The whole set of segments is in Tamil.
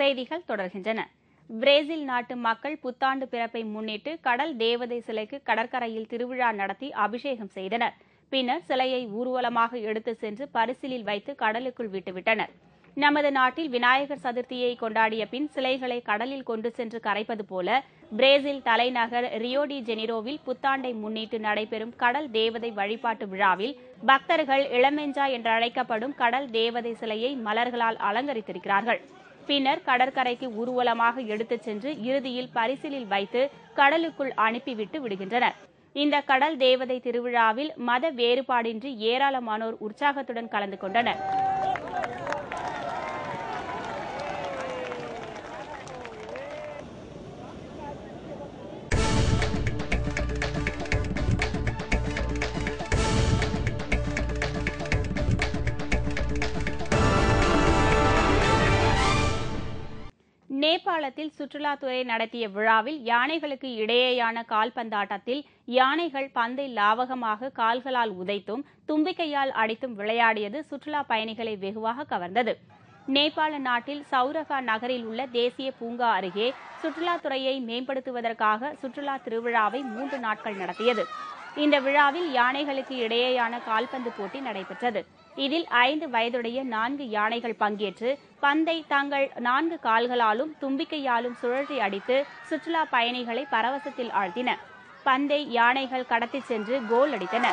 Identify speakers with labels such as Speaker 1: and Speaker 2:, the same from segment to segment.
Speaker 1: செய்திகள் தொடர்கின்றன. பிரேசில் நாட்டு மக்கள் புத்தாண்டு பிறப்பை முன்னிட்டு கடல் தேவதை சிலைக்கு கடற்கரையில் திருவிழா நடத்தி அபிஷேகம் செய்தனர். பின்னர் சிலையை ஊர்வலமாக எடுத்துச் சென்று பரிசிலில் வைத்து கடலுக்குள் விட்டுவிட்டனர். நமது நாட்டில் விநாயகர் சதுர்த்தியை கொண்டாடிய பின் சிலைகளை கடலில் கொண்டு சென்று கரைப்பது போல பிரேசில் தலைநகர் ரியோ டி ஜெனிரோவில் புத்தாண்டை முன்னிட்டு நடைபெறும் கடல் தேவதை வழிபாட்டு விழாவில் பக்தர்கள் இளமெஞ்சா என்றழைக்கப்படும் கடல் தேவதை சிலையை மலர்களால் அலங்கரித்திருக்கிறார்கள். பின்னர் கடற்கரைக்கு ஊர்வலமாக எடுத்துச் சென்று இறுதியில் பரிசிலில் வைத்து கடலுக்குள் அனுப்பிவிட்டு விடுகின்றனர். இந்த கடல் தேவதை திருவிழாவில் மத வேறுபாடின்றி ஏராளமானோர் உற்சாகத்துடன் கலந்து கொண்டனர். நேபாளத்தில் சுற்றுலாத்துறை நடத்திய விழாவில் யானைகளுக்கு இடையேயான கால்பந்தாட்டத்தில் யானைகள் பந்தை லாவகமாக கால்களால் உதைத்தும் தும்பிக்கையால் அடித்தும் விளையாடியது சுற்றுலா பயணிகளை வெகுவாக கவர்ந்தது. நேபாள நாட்டில் சௌரகா நகரில் உள்ள தேசிய பூங்கா அருகே சுற்றுலாத்துறையை மேம்படுத்துவதற்காக சுற்றுலா திருவிழாவை 3 நாட்கள் நடத்தியது. இந்த விழாவில் யானைகளுக்கு இடையேயான கால்பந்து போட்டி நடைபெற்றது. இதில் 5 வயதுடைய 4 யானைகள் பங்கேற்று பந்தை தங்கள் 4 கால்களாலும் தும்பிக்கையாலும் சுழற்றி அடித்து சுற்றுலா பயணிகளை பரவசத்தில் ஆழ்த்தின. பந்தை யானைகள் கடத்திச் சென்று கோல் அடித்தன.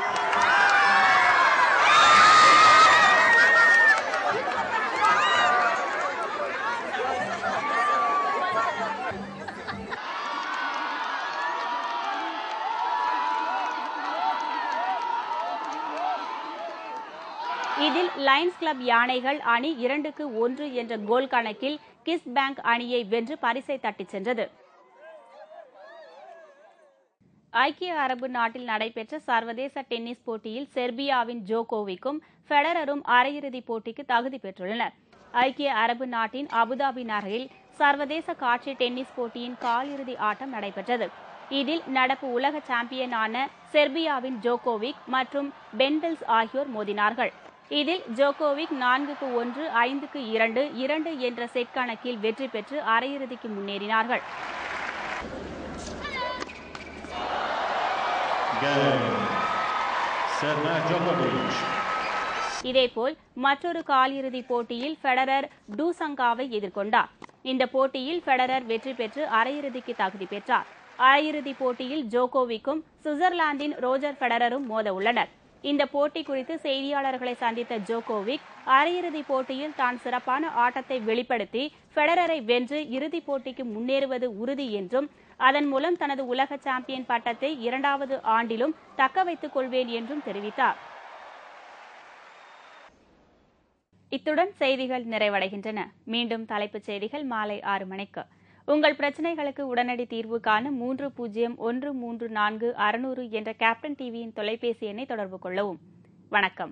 Speaker 1: இதில் லயன்ஸ் கிளப் யானைகள் அணி 2-1 என்ற கோல் கணக்கில் கிஸ் பேங்க் அணியை வென்று பரிசை தட்டிச் சென்றது. ஐக்கிய அரபு நாட்டில் நடைபெற்ற சர்வதேச டென்னிஸ் போட்டியில் செர்பியாவின் ஜோகோவிக்கும் ஃபெடரரும் அரையிறுதிப் போட்டிக்கு தகுதி பெற்றுள்ளனர். ஐக்கிய அரபு நாட்டின் அபுதாபி நகரில் சர்வதேச காட்சி டென்னிஸ் போட்டியின் காலிறுதி ஆட்டம் நடைபெற்றது. இதில் நடப்பு உலக சாம்பியனான செர்பியாவின் ஜோகோவிக் மற்றும் பென்டெல்ஸ் ஆகியோர் மோதினார்கள். இதில் ஜோகோவிக் 4-1, 5-2, 2 என்ற செட் கணக்கில் வெற்றி பெற்று அரையிறுதிக்கு முன்னேறினார்கள். இதேபோல் மற்றொரு காலிறுதிப் போட்டியில் ஃபெடரர் டூசங்காவை எதிர்கொண்டார். இந்த போட்டியில் ஃபெடரர் வெற்றி பெற்று அரையிறுதிக்கு தகுதி பெற்றார். அரையிறுதிப் போட்டியில் ஜோகோவிக்கும் சுவிட்சர்லாந்தின் ரோஜர் ஃபெடரரும் மோத உள்ளனர். இந்த போட்டி குறித்து செய்தியாளர்களை சந்தித்த ஜோகோவிக் அரையிறுதிப் போட்டியில் தான் சிறப்பான ஆட்டத்தை வெளிப்படுத்தி ஃபெடரரை வென்று இறுதிப் போட்டிக்கு முன்னேறுவது உறுதி என்றும் அதன் மூலம் தனது உலக சாம்பியன் பட்டத்தை 2வது ஆண்டிலும் தக்க வைத்துக் கொள்வேன் என்றும் தெரிவித்தார். இத்துடன் செய்திகள் நிறைவடைகின்றன. மீண்டும் தலைப்புச் செய்திகள் மாலை 6 மணிக்கு. உங்கள் பிரச்சினைகளுக்கு உடனடி தீர்வு காண 30134600 என்ற கேப்டன் டிவியின் தொலைபேசி எண்ணை தொடர்பு கொள்ளவும். வணக்கம்.